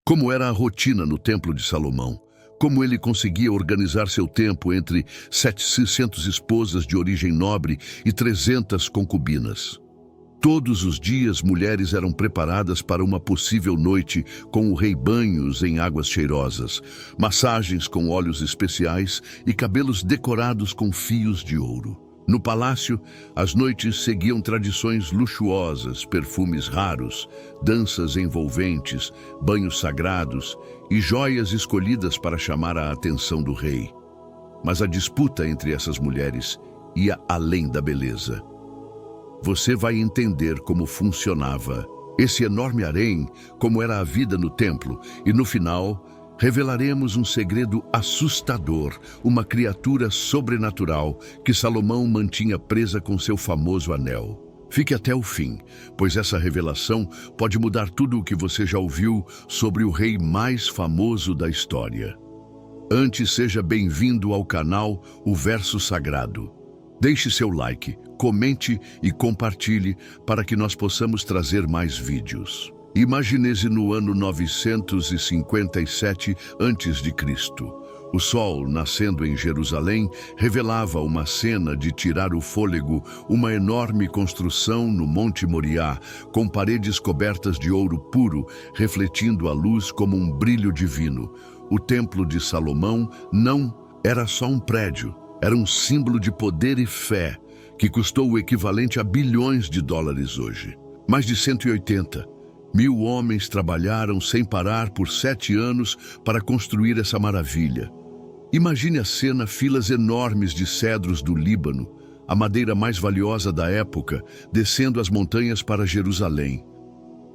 Como era a rotina no Templo de Salomão? Como ele conseguia organizar seu tempo entre 700 esposas de origem nobre e 300 concubinas? Todos os dias, mulheres eram preparadas para uma possível noite com o rei, banhos em águas cheirosas, massagens com óleos especiais e cabelos decorados com fios de ouro. No palácio, as noites seguiam tradições luxuosas, perfumes raros, danças envolventes, banhos sagrados e joias escolhidas para chamar a atenção do rei. Mas a disputa entre essas mulheres ia além da beleza. Você vai entender como funcionava esse enorme harém, como era a vida no templo, e no final revelaremos um segredo assustador, uma criatura sobrenatural que Salomão mantinha presa com seu famoso anel. Fique até o fim, pois essa revelação pode mudar tudo o que você já ouviu sobre o rei mais famoso da história. Antes, seja bem-vindo ao canal O Verso Sagrado. Deixe seu like, comente e compartilhe para que nós possamos trazer mais vídeos. Imagine-se no ano 957 a.C. O sol, nascendo em Jerusalém, revelava uma cena de tirar o fôlego, uma enorme construção no Monte Moriá, com paredes cobertas de ouro puro, refletindo a luz como um brilho divino. O Templo de Salomão não era só um prédio, era um símbolo de poder e fé, que custou o equivalente a bilhões de dólares hoje. Mais de 180.000 homens trabalharam sem parar por 7 anos para construir essa maravilha. Imagine a cena: filas enormes de cedros do Líbano, a madeira mais valiosa da época, descendo as montanhas para Jerusalém.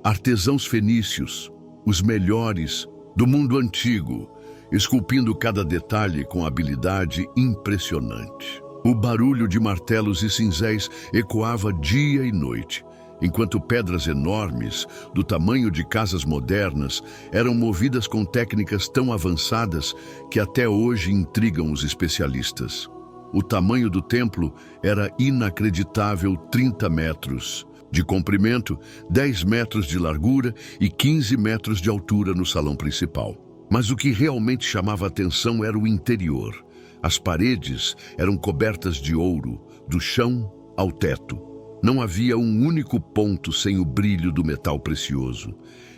Artesãos fenícios, os melhores do mundo antigo, esculpindo cada detalhe com habilidade impressionante. O barulho de martelos e cinzéis ecoava dia e noite, enquanto pedras enormes, do tamanho de casas modernas, eram movidas com técnicas tão avançadas que até hoje intrigam os especialistas. O tamanho do templo era inacreditável: 30 metros de comprimento, 10 metros de largura e 15 metros de altura no salão principal. Mas o que realmente chamava atenção era o interior. As paredes eram cobertas de ouro, do chão ao teto. Não havia um único ponto sem o brilho do metal precioso.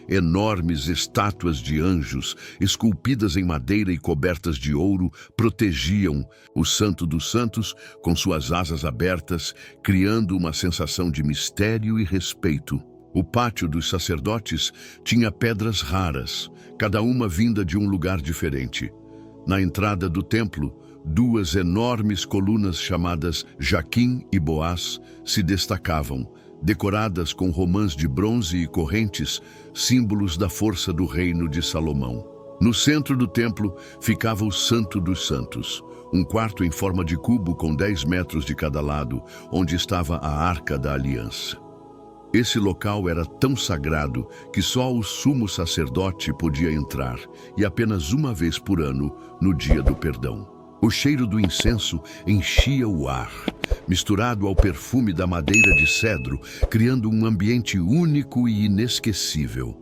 Enormes estátuas de anjos, esculpidas em madeira e cobertas de ouro, protegiam o Santo dos Santos com suas asas abertas, criando uma sensação de mistério e respeito. O pátio dos sacerdotes tinha pedras raras, cada uma vinda de um lugar diferente. Na entrada do templo, 2 enormes colunas chamadas Jaquim e Boaz se destacavam, decoradas com romãs de bronze e correntes, símbolos da força do reino de Salomão. No centro do templo ficava o Santo dos Santos, um quarto em forma de cubo com 10 metros de cada lado, onde estava a Arca da Aliança. Esse local era tão sagrado que só o sumo sacerdote podia entrar, e apenas uma vez por ano, no dia do perdão. O cheiro do incenso enchia o ar, misturado ao perfume da madeira de cedro, criando um ambiente único e inesquecível.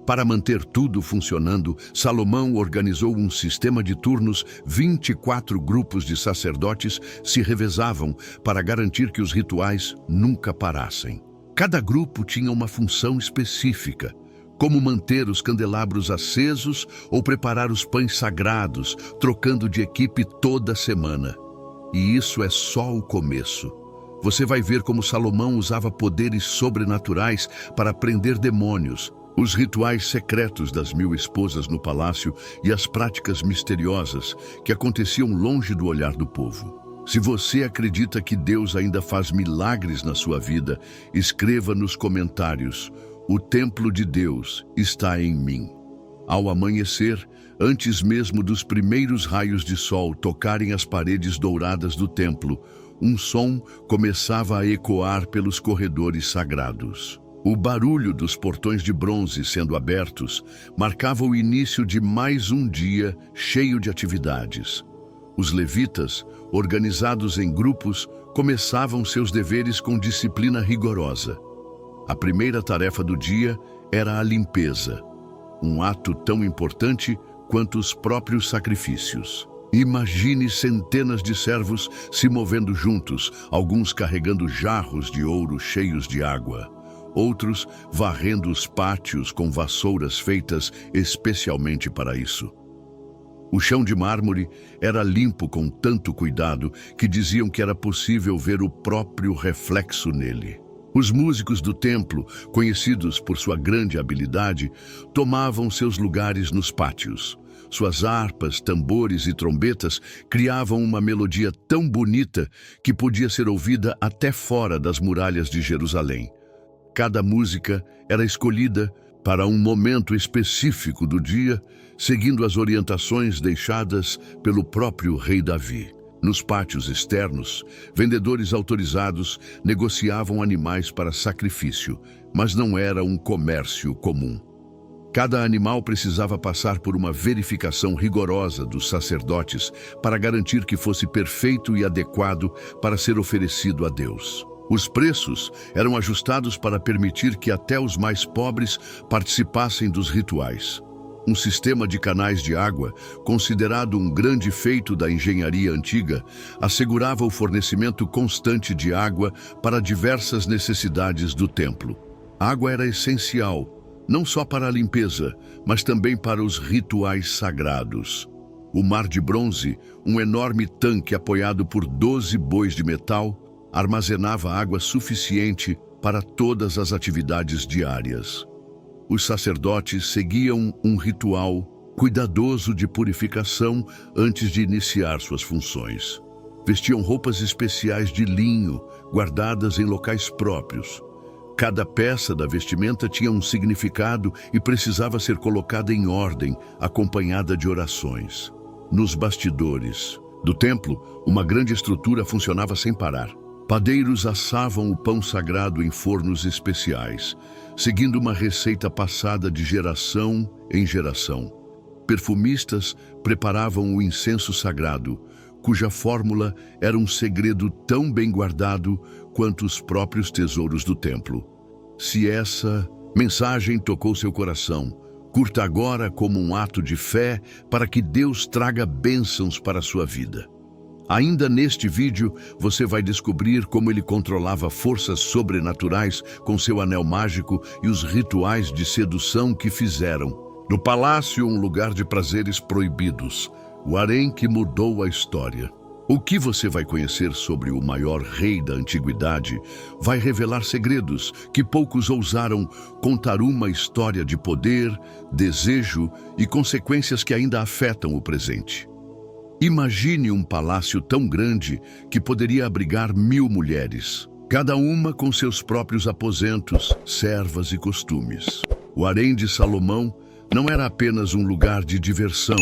Para manter tudo funcionando, Salomão organizou um sistema de turnos. 24 grupos de sacerdotes se revezavam para garantir que os rituais nunca parassem. Cada grupo tinha uma função específica, como manter os candelabros acesos ou preparar os pães sagrados, trocando de equipe toda semana. E isso é só o começo. Você vai ver como Salomão usava poderes sobrenaturais para prender demônios, os rituais secretos das 1000 esposas no palácio e as práticas misteriosas que aconteciam longe do olhar do povo. Se você acredita que Deus ainda faz milagres na sua vida, escreva nos comentários: o templo de Deus está em mim. Ao amanhecer, antes mesmo dos primeiros raios de sol tocarem as paredes douradas do templo, um som começava a ecoar pelos corredores sagrados. O barulho dos portões de bronze sendo abertos marcava o início de mais um dia cheio de atividades. Os levitas, organizados em grupos, começavam seus deveres com disciplina rigorosa. A primeira tarefa do dia era a limpeza. um ato tão importante quanto os próprios sacrifícios. Imagine centenas de servos se movendo juntos, alguns carregando jarros de ouro cheios de água, outros varrendo os pátios com vassouras feitas especialmente para isso. O chão de mármore era limpo com tanto cuidado que diziam que era possível ver o próprio reflexo nele. Os músicos do templo, conhecidos por sua grande habilidade, tomavam seus lugares nos pátios. Suas harpas, tambores e trombetas criavam uma melodia tão bonita que podia ser ouvida até fora das muralhas de Jerusalém. Cada música era escolhida para um momento específico do dia, seguindo as orientações deixadas pelo próprio rei Davi. Nos pátios externos, vendedores autorizados negociavam animais para sacrifício, mas não era um comércio comum. Cada animal precisava passar por uma verificação rigorosa dos sacerdotes para garantir que fosse perfeito e adequado para ser oferecido a Deus. Os preços eram ajustados para permitir que até os mais pobres participassem dos rituais. Um sistema de canais de água, considerado um grande feito da engenharia antiga, assegurava o fornecimento constante de água para diversas necessidades do templo. A água era essencial, não só para a limpeza, mas também para os rituais sagrados. O mar de bronze, um enorme tanque apoiado por 12 bois de metal, armazenava água suficiente para todas as atividades diárias. Os sacerdotes seguiam um ritual cuidadoso de purificação antes de iniciar suas funções. Vestiam roupas especiais de linho, guardadas em locais próprios. Cada peça da vestimenta tinha um significado e precisava ser colocada em ordem, acompanhada de orações. Nos bastidores do templo, uma grande estrutura funcionava sem parar. Padeiros assavam o pão sagrado em fornos especiais, seguindo uma receita passada de geração em geração. Perfumistas preparavam o incenso sagrado, cuja fórmula era um segredo tão bem guardado quanto os próprios tesouros do templo. Se essa mensagem tocou seu coração, curta agora como um ato de fé para que Deus traga bênçãos para a sua vida. Ainda neste vídeo, você vai descobrir como ele controlava forças sobrenaturais com seu anel mágico e os rituais de sedução que fizeram. No palácio, um lugar de prazeres proibidos, o harém que mudou a história. O que você vai conhecer sobre o maior rei da antiguidade vai revelar segredos que poucos ousaram contar, uma história de poder, desejo e consequências que ainda afetam o presente. Imagine um palácio tão grande que poderia abrigar 1000 mulheres, cada uma com seus próprios aposentos, servas e costumes. O harém de Salomão não era apenas um lugar de diversão,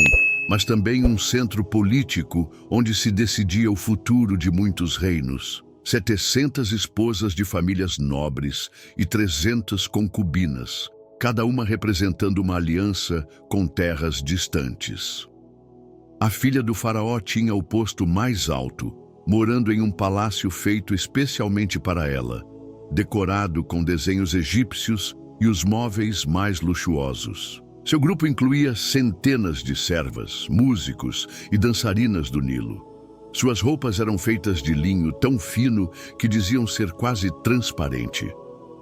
mas também um centro político onde se decidia o futuro de muitos reinos. 700 esposas de famílias nobres e 300 concubinas, cada uma representando uma aliança com terras distantes. A filha do faraó tinha o posto mais alto, morando em um palácio feito especialmente para ela, decorado com desenhos egípcios e os móveis mais luxuosos. Seu grupo incluía centenas de servas, músicos e dançarinas do Nilo. Suas roupas eram feitas de linho tão fino que diziam ser quase transparente.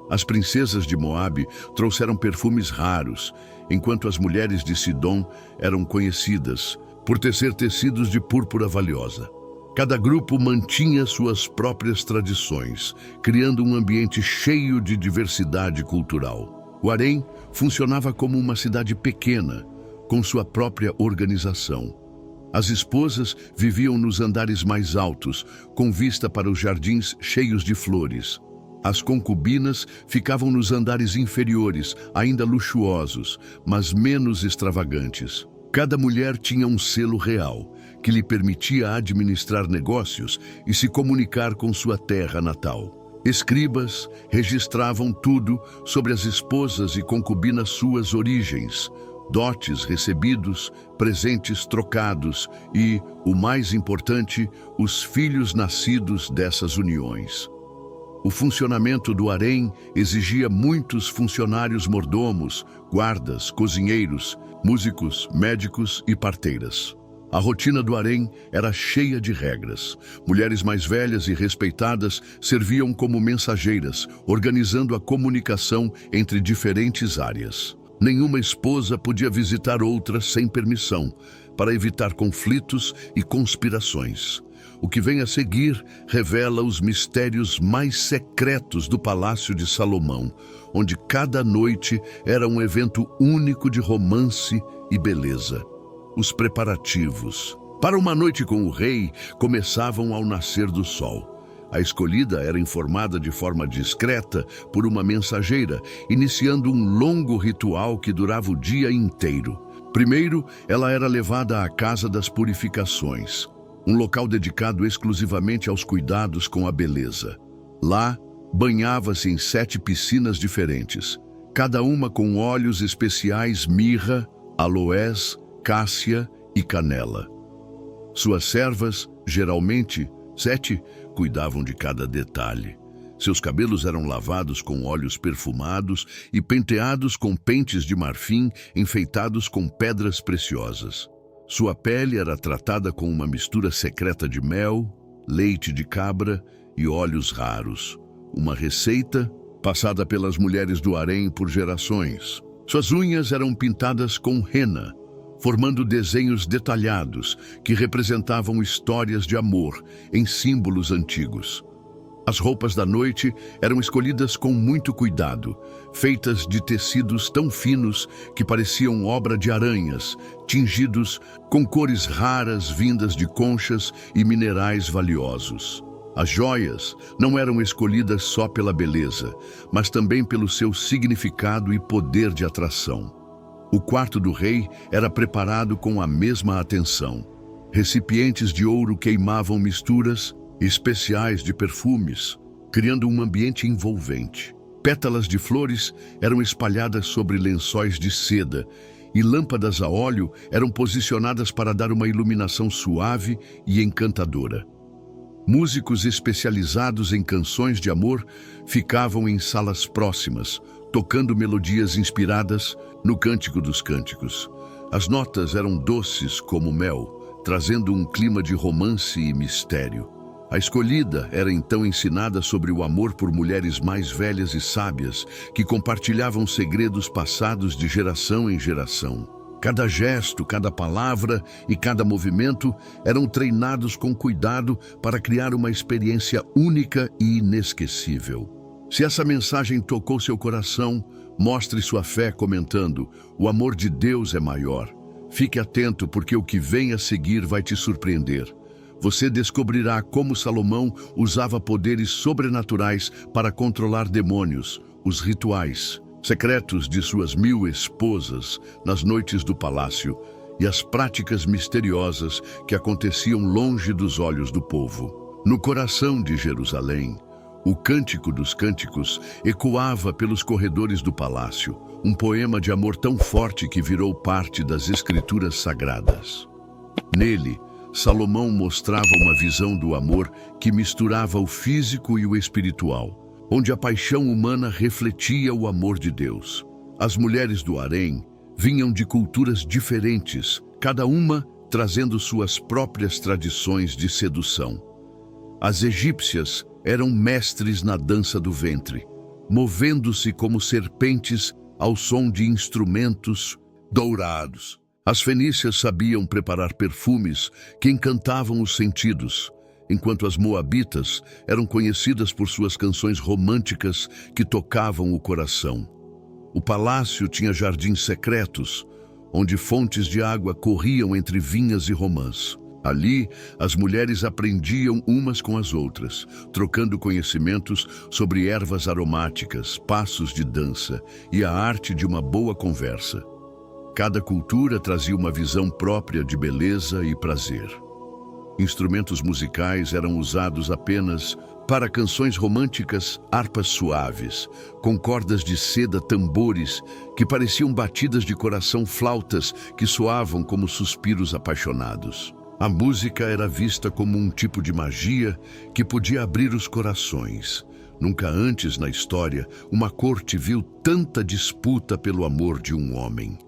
As princesas de Moabe trouxeram perfumes raros, enquanto as mulheres de Sidom eram conhecidas por tecer tecidos de púrpura valiosa. Cada grupo mantinha suas próprias tradições, criando um ambiente cheio de diversidade cultural. O harém funcionava como uma cidade pequena, com sua própria organização. As esposas viviam nos andares mais altos, com vista para os jardins cheios de flores. As concubinas ficavam nos andares inferiores, ainda luxuosos, mas menos extravagantes. Cada mulher tinha um selo real, que lhe permitia administrar negócios e se comunicar com sua terra natal. Escribas registravam tudo sobre as esposas e concubinas, suas origens, dotes recebidos, presentes trocados e, o mais importante, os filhos nascidos dessas uniões. O funcionamento do harém exigia muitos funcionários mordomos, guardas, cozinheiros, músicos, médicos e parteiras. A rotina do harém era cheia de regras. Mulheres mais velhas e respeitadas serviam como mensageiras, organizando a comunicação entre diferentes áreas. Nenhuma esposa podia visitar outra sem permissão, para evitar conflitos e conspirações. O que vem a seguir revela os mistérios mais secretos do Palácio de Salomão, onde cada noite era um evento único de romance e beleza. Os preparativos para uma noite com o rei começavam ao nascer do sol. A escolhida era informada de forma discreta por uma mensageira, iniciando um longo ritual que durava o dia inteiro. Primeiro, ela era levada à Casa das Purificações, um local dedicado exclusivamente aos cuidados com a beleza. Lá, banhava-se em 7 piscinas diferentes, cada uma com óleos especiais mirra, aloés, cássia e canela. Suas servas, geralmente 7, cuidavam de cada detalhe. Seus cabelos eram lavados com óleos perfumados e penteados com pentes de marfim enfeitados com pedras preciosas. Sua pele era tratada com uma mistura secreta de mel, leite de cabra e óleos raros. Uma receita passada pelas mulheres do harém por gerações. Suas unhas eram pintadas com rena, formando desenhos detalhados que representavam histórias de amor em símbolos antigos. As roupas da noite eram escolhidas com muito cuidado, feitas de tecidos tão finos que pareciam obra de aranhas, tingidos com cores raras vindas de conchas e minerais valiosos. As joias não eram escolhidas só pela beleza, mas também pelo seu significado e poder de atração. O quarto do rei era preparado com a mesma atenção. Recipientes de ouro queimavam misturas especiais de perfumes, criando um ambiente envolvente. Pétalas de flores eram espalhadas sobre lençóis de seda e lâmpadas a óleo eram posicionadas para dar uma iluminação suave e encantadora. Músicos especializados em canções de amor ficavam em salas próximas, tocando melodias inspiradas no Cântico dos Cânticos. As notas eram doces como mel, trazendo um clima de romance e mistério. A escolhida era então ensinada sobre o amor por mulheres mais velhas e sábias, que compartilhavam segredos passados de geração em geração. Cada gesto, cada palavra e cada movimento eram treinados com cuidado para criar uma experiência única e inesquecível. Se essa mensagem tocou seu coração, mostre sua fé comentando: "O amor de Deus é maior". Fique atento porque o que vem a seguir vai te surpreender. Você descobrirá como Salomão usava poderes sobrenaturais para controlar demônios, os rituais secretos de suas 1000 esposas nas noites do palácio e as práticas misteriosas que aconteciam longe dos olhos do povo. No coração de Jerusalém, o Cântico dos Cânticos ecoava pelos corredores do palácio, um poema de amor tão forte que virou parte das escrituras sagradas. Nele, Salomão mostrava uma visão do amor que misturava o físico e o espiritual, onde a paixão humana refletia o amor de Deus. As mulheres do harém vinham de culturas diferentes, cada uma trazendo suas próprias tradições de sedução. As egípcias eram mestres na dança do ventre, movendo-se como serpentes ao som de instrumentos dourados. As fenícias sabiam preparar perfumes que encantavam os sentidos, enquanto as moabitas eram conhecidas por suas canções românticas que tocavam o coração. O palácio tinha jardins secretos, onde fontes de água corriam entre vinhas e romãs. Ali, as mulheres aprendiam umas com as outras, trocando conhecimentos sobre ervas aromáticas, passos de dança e a arte de uma boa conversa. Cada cultura trazia uma visão própria de beleza e prazer. Instrumentos musicais eram usados apenas para canções românticas, harpas suaves, com cordas de seda, tambores que pareciam batidas de coração, flautas que soavam como suspiros apaixonados. A música era vista como um tipo de magia que podia abrir os corações, Nunca antes na história, uma corte viu tanta disputa pelo amor de um homem.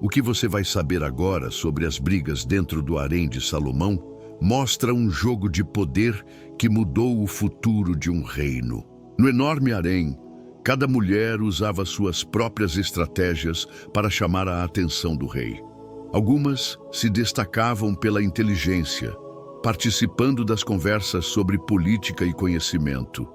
O que você vai saber agora sobre as brigas dentro do harém de Salomão mostra um jogo de poder que mudou o futuro de um reino. No enorme harém, cada mulher usava suas próprias estratégias para chamar a atenção do rei. Algumas se destacavam pela inteligência, participando das conversas sobre política e conhecimento.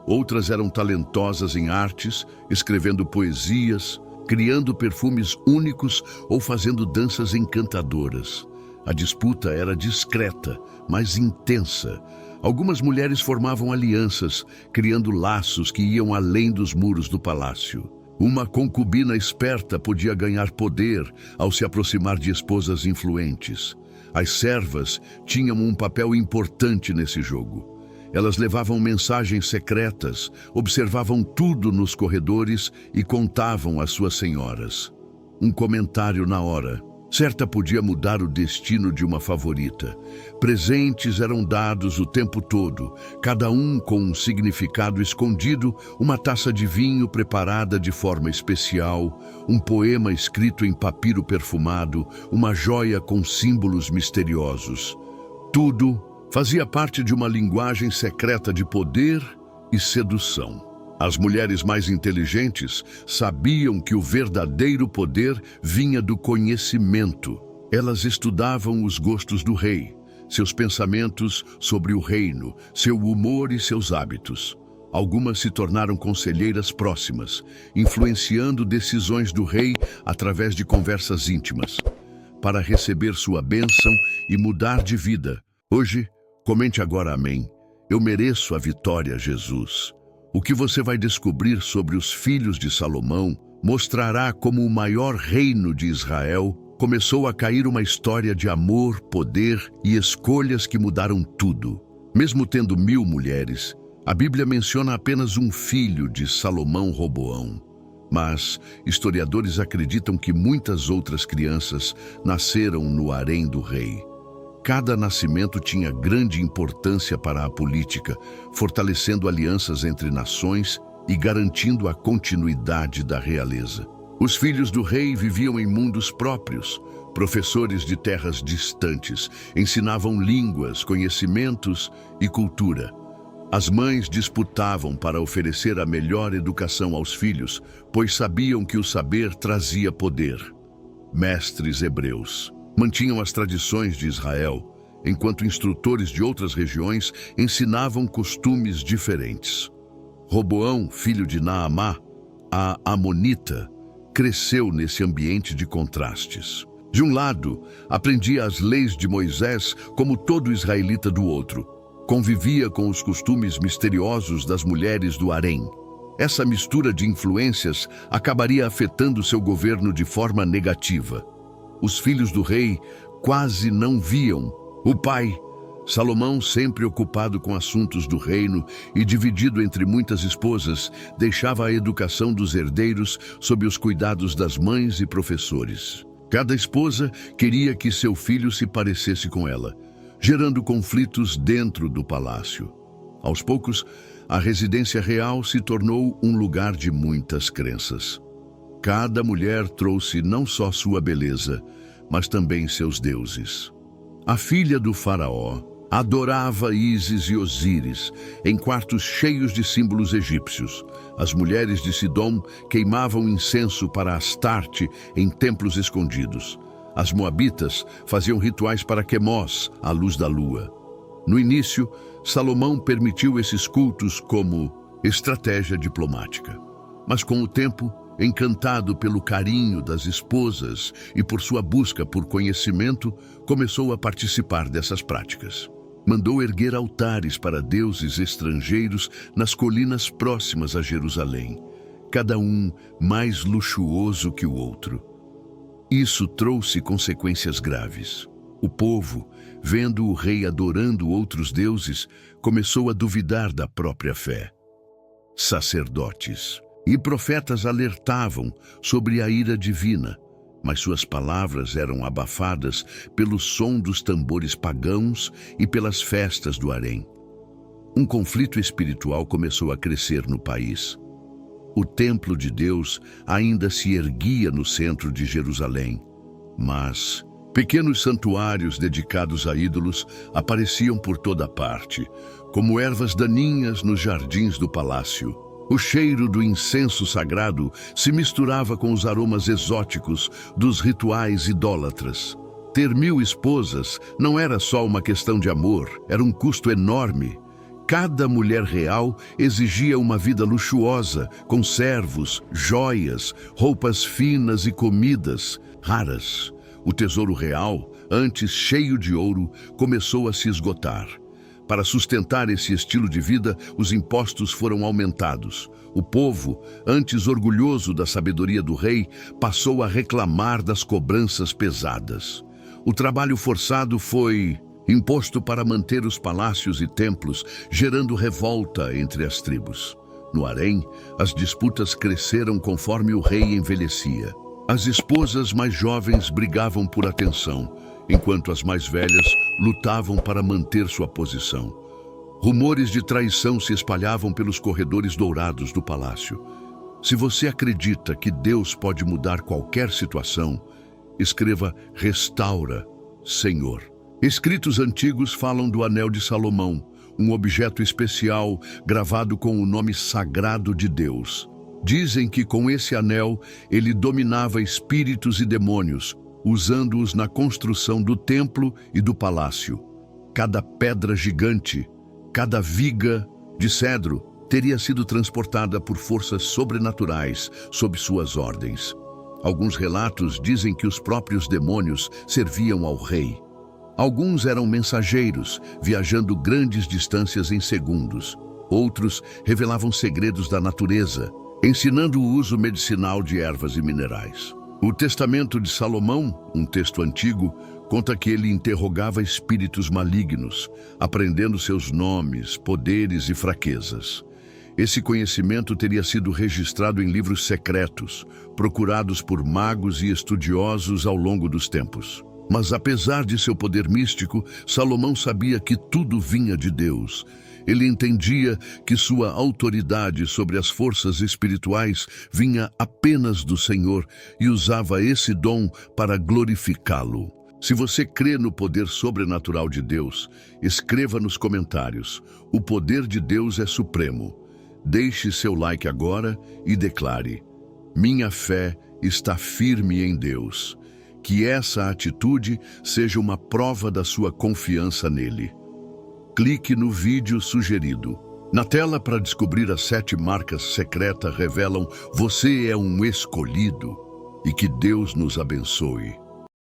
Outras eram talentosas em artes, escrevendo poesias, criando perfumes únicos ou fazendo danças encantadoras. A disputa era discreta, mas intensa. Algumas mulheres formavam alianças, criando laços que iam além dos muros do palácio. Uma concubina esperta podia ganhar poder ao se aproximar de esposas influentes. As servas tinham um papel importante nesse jogo. Elas levavam mensagens secretas, observavam tudo nos corredores e contavam às suas senhoras. Um comentário na hora. Certa podia mudar o destino de uma favorita. Presentes eram dados o tempo todo, cada um com um significado escondido, uma taça de vinho preparada de forma especial, um poema escrito em papiro perfumado, uma joia com símbolos misteriosos. Tudo fazia parte de uma linguagem secreta de poder e sedução. As mulheres mais inteligentes sabiam que o verdadeiro poder vinha do conhecimento. Elas estudavam os gostos do rei, seus pensamentos sobre o reino, seu humor e seus hábitos. Algumas se tornaram conselheiras próximas, influenciando decisões do rei através de conversas íntimas, para receber sua bênção e mudar de vida. Hoje, comente agora amém. Eu mereço a vitória, Jesus. O que você vai descobrir sobre os filhos de Salomão mostrará como o maior reino de Israel começou a cair uma história de amor, poder e escolhas que mudaram tudo. Mesmo tendo 1000 mulheres, a Bíblia menciona apenas um filho de Salomão, Roboão. Mas historiadores acreditam que muitas outras crianças nasceram no harém do rei. Cada nascimento tinha grande importância para a política, fortalecendo alianças entre nações e garantindo a continuidade da realeza. Os filhos do rei viviam em mundos próprios, professores de terras distantes, ensinavam línguas, conhecimentos e cultura. As mães disputavam para oferecer a melhor educação aos filhos, pois sabiam que o saber trazia poder. Mestres hebreus mantinham as tradições de Israel, enquanto instrutores de outras regiões ensinavam costumes diferentes. Roboão, filho de Naamá, a Amonita, cresceu nesse ambiente de contrastes. De um lado, aprendia as leis de Moisés como todo israelita do outro. Convivia com os costumes misteriosos das mulheres do harém. Essa mistura de influências acabaria afetando seu governo de forma negativa. Os filhos do rei quase não viam o pai, Salomão, sempre ocupado com assuntos do reino e dividido entre muitas esposas, deixava a educação dos herdeiros sob os cuidados das mães e professores. Cada esposa queria que seu filho se parecesse com ela, gerando conflitos dentro do palácio. Aos poucos, a residência real se tornou um lugar de muitas crenças. Cada mulher trouxe não só sua beleza, mas também seus deuses. A filha do faraó adorava Ísis e Osíris em quartos cheios de símbolos egípcios. As mulheres de Sidom queimavam incenso para Astarte em templos escondidos. As moabitas faziam rituais para Quemós, a luz da lua. No início, Salomão permitiu esses cultos como estratégia diplomática. Mas com o tempo, encantado pelo carinho das esposas e por sua busca por conhecimento, começou a participar dessas práticas. Mandou erguer altares para deuses estrangeiros nas colinas próximas a Jerusalém, cada um mais luxuoso que o outro. Isso trouxe consequências graves. O povo, vendo o rei adorando outros deuses, começou a duvidar da própria fé. Sacerdotes e profetas alertavam sobre a ira divina, mas suas palavras eram abafadas pelo som dos tambores pagãos e pelas festas do harém. Um conflito espiritual começou a crescer no país. O templo de Deus ainda se erguia no centro de Jerusalém, mas pequenos santuários dedicados a ídolos apareciam por toda parte, como ervas daninhas nos jardins do palácio. O cheiro do incenso sagrado se misturava com os aromas exóticos dos rituais idólatras. Ter 1000 esposas não era só uma questão de amor, era um custo enorme. Cada mulher real exigia uma vida luxuosa, com servos, joias, roupas finas e comidas raras. O tesouro real, antes cheio de ouro, começou a se esgotar. Para sustentar esse estilo de vida, os impostos foram aumentados. O povo, antes orgulhoso da sabedoria do rei, passou a reclamar das cobranças pesadas. O trabalho forçado foi imposto para manter os palácios e templos, gerando revolta entre as tribos. No harém, as disputas cresceram conforme o rei envelhecia. As esposas mais jovens brigavam por atenção, enquanto as mais velhas lutavam para manter sua posição. Rumores de traição se espalhavam pelos corredores dourados do palácio. Se você acredita que Deus pode mudar qualquer situação, escreva "Restaura, Senhor". Escritos antigos falam do Anel de Salomão, um objeto especial gravado com o nome sagrado de Deus. Dizem que com esse anel ele dominava espíritos e demônios, usando-os na construção do templo e do palácio. Cada pedra gigante, cada viga de cedro teria sido transportada por forças sobrenaturais sob suas ordens. Alguns relatos dizem que os próprios demônios serviam ao rei. Alguns eram mensageiros, viajando grandes distâncias em segundos. Outros revelavam segredos da natureza, ensinando o uso medicinal de ervas e minerais. O Testamento de Salomão, um texto antigo, conta que ele interrogava espíritos malignos, aprendendo seus nomes, poderes e fraquezas. Esse conhecimento teria sido registrado em livros secretos, procurados por magos e estudiosos ao longo dos tempos. Mas apesar de seu poder místico, Salomão sabia que tudo vinha de Deus. Ele entendia que sua autoridade sobre as forças espirituais vinha apenas do Senhor e usava esse dom para glorificá-lo. Se você crê no poder sobrenatural de Deus, escreva nos comentários: o poder de Deus é supremo. Deixe seu like agora e declare: minha fé está firme em Deus. Que essa atitude seja uma prova da sua confiança nele. Clique no vídeo sugerido. Na tela, para descobrir as 7 marcas secretas, revelam: você é um escolhido. E que Deus nos abençoe.